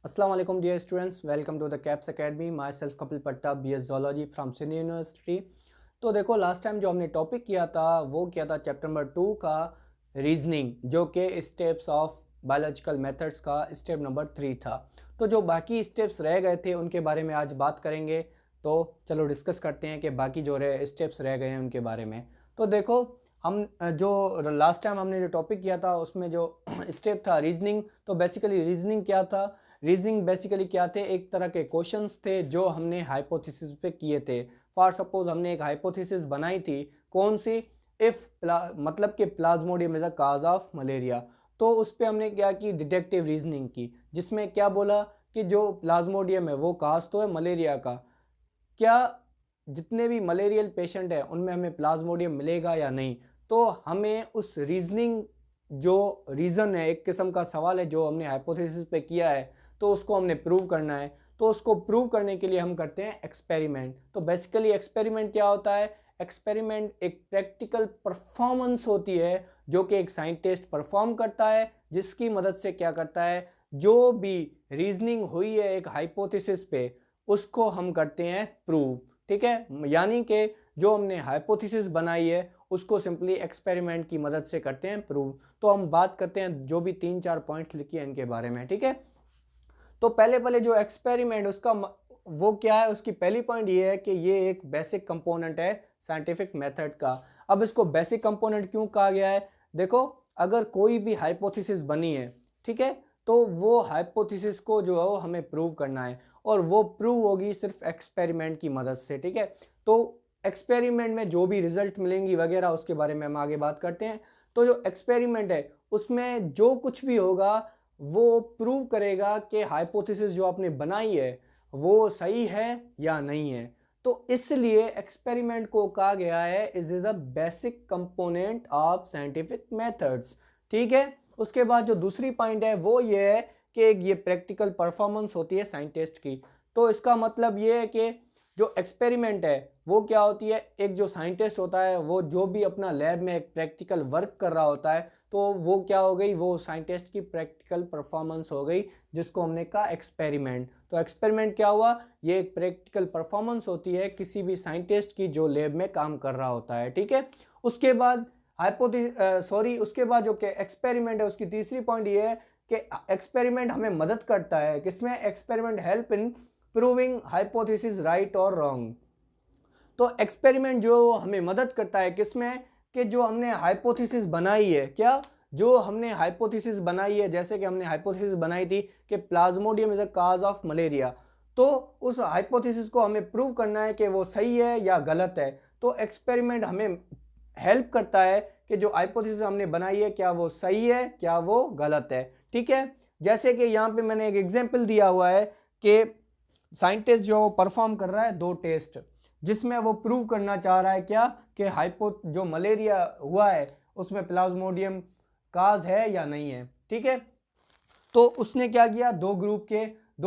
Assalamu alaikum dear students, welcome to the CAPS Academy. Myself Kapil Patta, BS Zoology from Sydney University. तो देखो last time जो हमने topic किया था वो किया था चैप्टर नंबर 2 का रीजनिंग, जो कि स्टेप्स ऑफ बायोलॉजिकल मेथड्स का स्टेप नंबर 3 था। तो जो बाकी स्टेप्स रह गए थे उनके बारे में आज बात करेंगे। तो चलो डिस्कस करते हैं कि बाकी जो स्टेप्स रह गए हैं उनके बारे में। तो देखो हम जो लास्ट टाइम हमने जो टॉपिक किया था उसमें जो स्टेप था रीजनिंग, तो बेसिकली रीजनिंग क्या था? रीजनिंग बेसिकली क्या थे? एक तरह के क्वेश्चंस थे जो हमने हाइपोथेसिस पे किए थे। फॉर सपोज हमने एक हाइपोथेसिस बनाई थी, कौन सी? इफ मतलब कि Plasmodium is a cause of malaria. तो उस पर हमने क्या की? डिटेक्टिव रीजनिंग की, जिसमें क्या बोला कि जो प्लाज्मोडियम है वो काज तो है मलेरिया का, क्या जितने भी मलेरियल पेशेंट हैं उनमें हमें प्लाज्मोडियम मिलेगा या नहीं। तो हमें उस रीजनिंग, जो रीज़न है, एक किस्म का सवाल है जो हमने हाइपोथेसिस पे किया है, तो उसको हमने प्रूव करना है। तो उसको प्रूव करने के लिए हम करते हैं एक्सपेरिमेंट। तो बेसिकली एक्सपेरिमेंट क्या होता है? एक्सपेरिमेंट एक प्रैक्टिकल परफॉर्मेंस होती है जो कि एक साइंटिस्ट परफॉर्म करता है, जिसकी मदद से क्या करता है, जो भी रीजनिंग हुई है एक हाइपोथेसिस पे उसको हम करते हैं प्रूव। ठीक है, यानी कि जो हमने हाइपोथेसिस बनाई है उसको सिंपली एक्सपेरिमेंट की मदद से करते हैं प्रूव। तो हम बात करते हैं जो भी 3-4 पॉइंट्स लिखिए इनके बारे में। ठीक है, तो पहले जो एक्सपेरिमेंट उसका वो क्या है, उसकी पहली पॉइंट ये है कि ये एक बेसिक कंपोनेंट है साइंटिफिक मेथड का। अब इसको बेसिक कंपोनेंट क्यों कहा गया है? देखो, अगर कोई भी हाइपोथेसिस बनी है, ठीक है, तो वो हाइपोथेसिस को जो है वो हमें प्रूव करना है, और वो प्रूव होगी सिर्फ एक्सपेरिमेंट की मदद से। ठीक है, तो एक्सपेरिमेंट में जो भी रिजल्ट मिलेंगी वगैरह उसके बारे में हम आगे बात करते हैं। तो जो एक्सपेरिमेंट है उसमें जो कुछ भी होगा वो प्रूव करेगा कि हाइपोथेसिस जो आपने बनाई है वो सही है या नहीं है। तो इसलिए एक्सपेरिमेंट को कहा गया है is a basic component of scientific methods. ठीक है, उसके बाद जो दूसरी पॉइंट है वो ये है कि ये प्रैक्टिकल परफॉर्मेंस होती है साइंटिस्ट की। तो इसका मतलब ये है कि जो एक्सपेरिमेंट है वो क्या होती है, एक जो साइंटिस्ट होता है वो जो भी अपना लैब में एक प्रैक्टिकल वर्क कर रहा होता है, तो वो क्या हो गई, वो साइंटिस्ट की प्रैक्टिकल परफॉर्मेंस हो गई, जिसको हमने कहा एक्सपेरिमेंट। तो एक्सपेरिमेंट क्या हुआ? ये एक प्रैक्टिकल परफॉर्मेंस होती है किसी भी साइंटिस्ट की जो लैब में काम कर रहा होता है। ठीक है, उसके बाद उसके बाद जो एक्सपेरिमेंट है उसकी तीसरी पॉइंट ये है कि एक्सपेरिमेंट हमें मदद करता है किसमें? Experiment help in proving hypothesis right और रॉन्ग। तो एक्सपेरिमेंट जो हमें मदद करता है किसमें? कि जो हमने हाइपोथेसिस बनाई है, क्या जो हमने हाइपोथेसिस बनाई है, जैसे कि हमने हाइपोथेसिस बनाई थी कि Plasmodium is a cause of malaria, तो उस हाइपोथेसिस को हमें प्रूव करना है कि वो सही है या गलत है। तो एक्सपेरिमेंट हमें हेल्प करता है कि जो हाइपोथेसिस हमने बनाई है क्या वो सही है, क्या वो गलत है। ठीक है, जैसे कि यहाँ पे मैंने एक एग्जांपल दिया हुआ है कि साइंटिस्ट जो परफॉर्म कर रहा है 2 टेस्ट, जिसमें वो प्रूव करना चाह रहा है क्या, कि जो मलेरिया हुआ है उसमें प्लाज्मोडियम काज है या नहीं है। ठीक है, तो उसने क्या किया, दो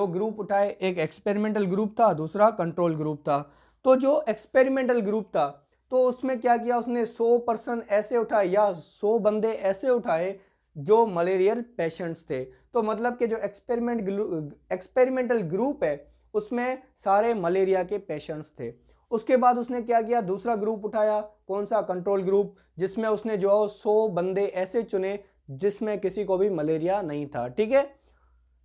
ग्रुप उठाए, एक एक्सपेरिमेंटल ग्रुप था, दूसरा कंट्रोल ग्रुप था। तो जो एक्सपेरिमेंटल ग्रुप था तो उसमें क्या किया, उसने 100 पर्सन ऐसे उठाए या 100 बंदे ऐसे उठाए जो मलेरियल पेशेंट्स थे। तो मतलब कि जो एक्सपेरिमेंटल ग्रुप है उसमें सारे मलेरिया के पेशेंट्स थे। उसके बाद उसने क्या किया, दूसरा ग्रुप उठाया, कौन सा? कंट्रोल ग्रुप, जिसमें उसने जो 100 बंदे ऐसे चुने जिसमें किसी को भी मलेरिया नहीं था। ठीक है,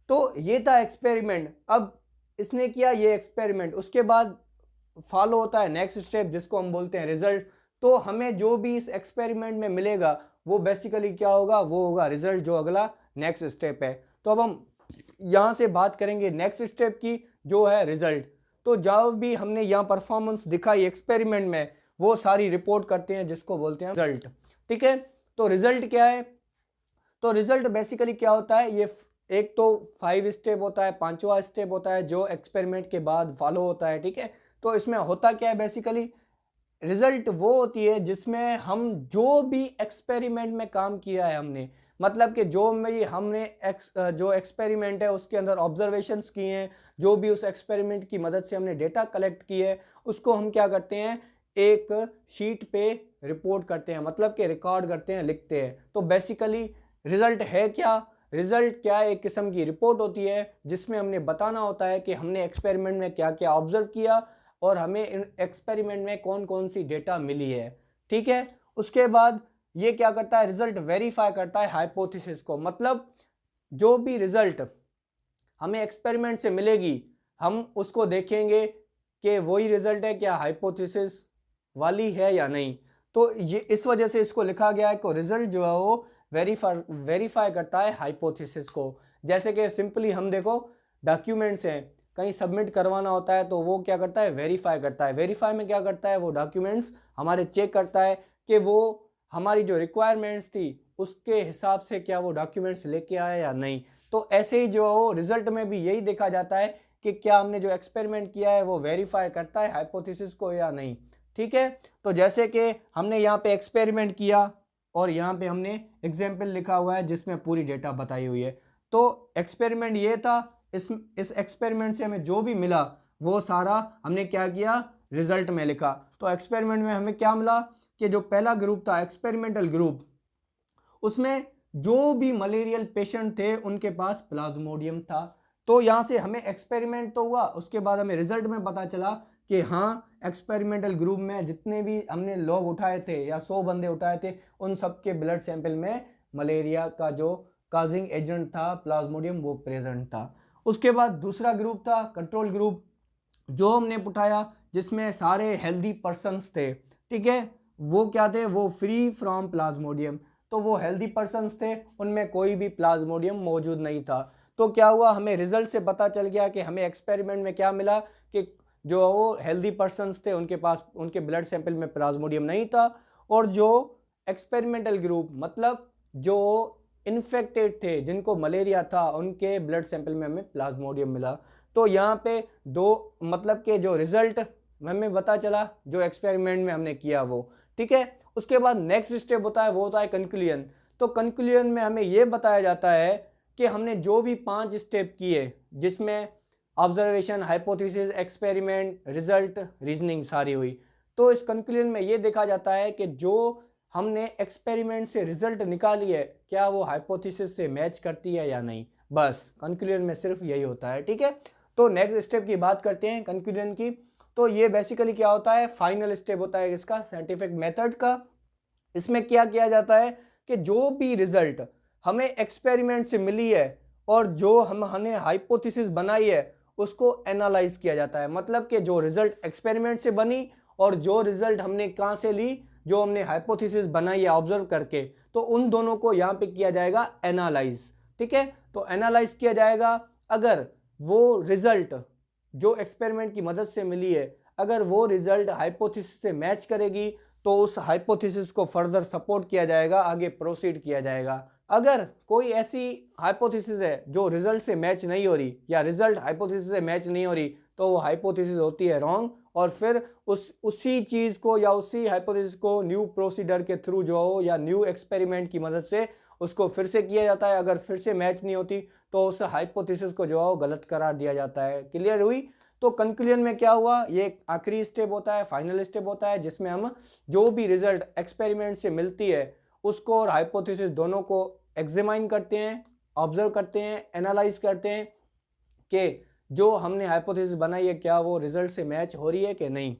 तो ये था एक्सपेरिमेंट। अब इसने किया ये एक्सपेरिमेंट, उसके बाद फॉलो होता है नेक्स्ट स्टेप जिसको हम बोलते हैं रिजल्ट। तो हमें जो भी इस एक्सपेरिमेंट में मिलेगा वो बेसिकली क्या होगा, वो होगा रिजल्ट, जो अगला नेक्स्ट स्टेप है। तो अब हम यहां से बात करेंगे नेक्स्ट स्टेप की, जो है रिजल्ट। तो जो भी हमने यहाँ परफॉर्मेंस दिखाई एक्सपेरिमेंट में वो सारी रिपोर्ट करते हैं जिसको बोलते हैं रिजल्ट। ठीक है, तो रिजल्ट क्या है? तो रिजल्ट बेसिकली क्या होता है, ये एक तो 5 स्टेप होता है, 5वां स्टेप होता है जो एक्सपेरिमेंट के बाद फॉलो होता है। ठीक है, तो इसमें होता क्या है, बेसिकली रिजल्ट वो होती है जिसमें हम जो भी एक्सपेरिमेंट में काम किया है हमने, मतलब कि जो भी हमने जो एक्सपेरिमेंट है उसके अंदर ऑब्जर्वेशंस किए हैं, जो भी उस एक्सपेरिमेंट की मदद से हमने डेटा कलेक्ट किए है, उसको हम क्या करते हैं, एक शीट पे रिपोर्ट करते हैं, मतलब कि रिकॉर्ड करते हैं, लिखते हैं। तो बेसिकली रिजल्ट है क्या? रिजल्ट क्या है, एक किस्म की रिपोर्ट होती है जिसमें हमने बताना होता है कि हमने एक्सपेरिमेंट में क्या क्या ऑब्जर्व किया और हमें इन एक्सपेरिमेंट में कौन कौन सी डेटा मिली है। ठीक है, उसके बाद ये क्या करता है, रिजल्ट वेरीफाई करता है हाइपोथेसिस को। मतलब जो भी रिजल्ट हमें एक्सपेरिमेंट से मिलेगी हम उसको देखेंगे कि वही रिजल्ट है, क्या हाइपोथेसिस वाली है या नहीं। तो ये इस वजह से इसको लिखा गया है कि रिजल्ट जो है वो वेरीफाई करता है हाइपोथेसिस को। जैसे कि सिंपली हम देखो डॉक्यूमेंट्स हैं, कहीं सबमिट करवाना होता है तो वो क्या करता है, वेरीफाई करता है। वेरीफाई में क्या करता है, वो डॉक्यूमेंट्स हमारे चेक करता है कि वो हमारी जो रिक्वायरमेंट्स थी उसके हिसाब से क्या वो डॉक्यूमेंट्स लेके आया या नहीं। तो ऐसे ही जो रिजल्ट में भी यही देखा जाता है कि क्या हमने जो एक्सपेरिमेंट किया है वो वेरीफाई करता है हाइपोथेसिस को या नहीं। ठीक है, तो जैसे कि हमने यहाँ पे एक्सपेरिमेंट किया और यहाँ पे हमने एग्जाम्पल लिखा हुआ है जिसमें पूरी डेटा बताई हुई है। तो एक्सपेरिमेंट ये था, इस एक्सपेरिमेंट से हमें जो भी मिला वो सारा हमने क्या किया, रिजल्ट में लिखा। तो एक्सपेरिमेंट में हमें क्या मिला कि जो पहला ग्रुप था एक्सपेरिमेंटल ग्रुप, उसमें जो भी मलेरियल पेशेंट थे उनके पास प्लाज्मोडियम था। तो यहाँ से हमें एक्सपेरिमेंट तो हुआ, उसके बाद हमें रिजल्ट में पता चला कि हाँ एक्सपेरिमेंटल ग्रुप में जितने भी हमने लोग उठाए थे या 100 बंदे उठाए थे उन सबके ब्लड सैंपल में मलेरिया का जो काजिंग एजेंट था प्लाज्मोडियम वो प्रेजेंट था। उसके बाद दूसरा ग्रुप था कंट्रोल ग्रुप, जो हमने उठाया जिसमें सारे हेल्दी पर्सन्स थे। ठीक है, वो क्या थे, वो फ्री फ्रॉम प्लाज्मोडियम। तो वो हेल्दी पर्सन्स थे, उनमें कोई भी प्लाज्मोडियम मौजूद नहीं था। तो क्या हुआ, हमें रिजल्ट से पता चल गया कि हमें एक्सपेरिमेंट में क्या मिला कि जो वो हेल्दी पर्सन्स थे उनके पास उनके ब्लड सैंपल में प्लाज्मोडियम नहीं था, और जो एक्सपेरिमेंटल ग्रुप मतलब जो इन्फेक्टेड थे जिनको मलेरिया था उनके ब्लड सैंपल में हमें प्लाज्मोडियम मिला। तो यहाँ पे दो मतलब कि जो रिजल्ट हमें पता चला जो एक्सपेरिमेंट में हमने किया वो। ठीक है, उसके बाद नेक्स्ट स्टेप होता है वो होता है कंक्लूजन। तो कंक्लूजन में हमें ये बताया जाता है कि हमने जो भी 5 स्टेप किए जिसमें observation, hypothesis, experiment, result, reasoning सारी हुई, तो इस कंक्लूजन में ये देखा जाता है कि जो हमने एक्सपेरिमेंट से रिजल्ट निकाली है क्या वो हाइपोथेसिस से मैच करती है या नहीं। बस कंक्लूजन में सिर्फ यही होता है। ठीक है, तो नेक्स्ट स्टेप की बात करते हैं कंक्लूजन की। तो ये बेसिकली क्या होता है, फाइनल स्टेप होता है इसका साइंटिफिक मेथड का। इसमें क्या किया जाता है कि जो भी रिजल्ट हमें एक्सपेरिमेंट से मिली है और जो हमने हाइपोथेसिस बनाई है उसको एनालाइज किया जाता है। मतलब कि जो रिजल्ट एक्सपेरिमेंट से बनी और जो रिजल्ट हमने कहाँ से ली, जो हमने हाइपोथेसिस बनाई है ऑब्जर्व करके, तो उन दोनों को यहाँ पे किया जाएगा एनालाइज। ठीक है, तो एनालाइज किया जाएगा। अगर वो रिजल्ट जो एक्सपेरिमेंट की मदद से मिली है अगर वो रिजल्ट हाइपोथेसिस से मैच करेगी तो उस हाइपोथेसिस को फर्दर सपोर्ट किया जाएगा, आगे प्रोसीड किया जाएगा। अगर कोई ऐसी हाइपोथेसिस है जो रिजल्ट से मैच नहीं हो रही या रिजल्ट हाइपोथेसिस से मैच नहीं हो रही तो वो हाइपोथेसिस होती है रॉन्ग, और फिर उसी चीज़ को या उसी हाइपोथेसिस को न्यू प्रोसीडर के थ्रू जो हो या न्यू एक्सपेरिमेंट की मदद से उसको फिर से किया जाता है। अगर फिर से मैच नहीं होती तो उस हाइपोथेसिस को जो है गलत करार दिया जाता है। क्लियर हुई? तो कंक्लूजन में क्या हुआ, ये आखिरी स्टेप होता है, फाइनल स्टेप होता है, जिसमें हम जो भी रिजल्ट एक्सपेरिमेंट से मिलती है उसको और हाइपोथेसिस दोनों को एग्जामिन करते हैं, ऑब्जर्व करते हैं, एनालाइज करते हैं कि जो हमने हाइपोथेसिस बनाई है क्या वो रिजल्ट से मैच हो रही है कि नहीं।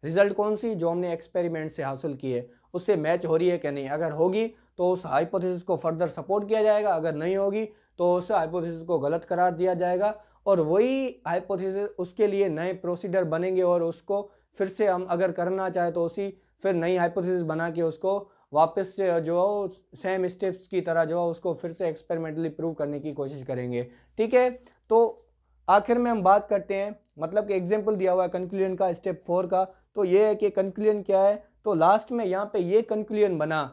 रिजल्ट कौन सी, जो हमने एक्सपेरिमेंट से हासिल की है उससे मैच हो रही है कि नहीं। अगर होगी तो उस हाइपोथेसिस को फर्दर सपोर्ट किया जाएगा, अगर नहीं होगी तो उस हाइपोथेसिस को गलत करार दिया जाएगा और वही हाइपोथेसिस उसके लिए नए प्रोसीडर बनेंगे और उसको फिर से हम अगर करना चाहे तो उसी फिर नई हाइपोथेसिस बना के उसको वापस से जो सेम स्टेप्स की तरह जो उसको फिर से एक्सपेरिमेंटली प्रूव करने की कोशिश करेंगे। ठीक है, तो आखिर में हम बात करते हैं, मतलब कि एग्जाम्पल दिया हुआ है कंक्लूजन का स्टेप 4 का। तो ये है कि कंक्लूजन क्या है, तो लास्ट में यहाँ पे ये कंक्लूजन बना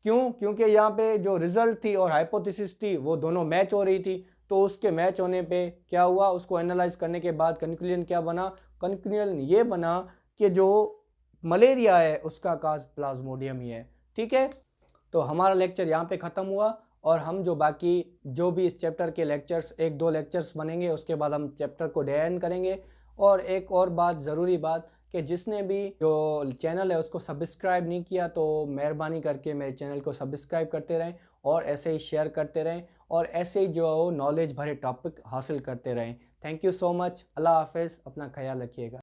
क्यों, क्योंकि यहाँ पे जो रिजल्ट थी और हाइपोथेसिस थी वो दोनों मैच हो रही थी। तो उसके मैच होने पे क्या हुआ, उसको एनालाइज करने के बाद कंक्लूजन क्या बना, कंक्लूजन ये बना कि जो मलेरिया है उसका काज प्लाज्मोडियम ही है। ठीक है, तो हमारा लेक्चर यहाँ पे ख़त्म हुआ और हम जो बाकी जो भी इस चैप्टर के लेक्चर्स 1-2 लेक्चर्स बनेंगे उसके बाद हम चैप्टर को डे करेंगे। और एक और बात, ज़रूरी बात, कि जिसने भी जो चैनल है उसको सब्सक्राइब नहीं किया तो मेहरबानी करके मेरे चैनल को सब्सक्राइब करते रहें और ऐसे ही शेयर करते रहें और ऐसे ही जो नॉलेज भरे टॉपिक हासिल करते रहें। Thank you so much. अल्लाह हाफिज़, अपना ख्याल रखिएगा।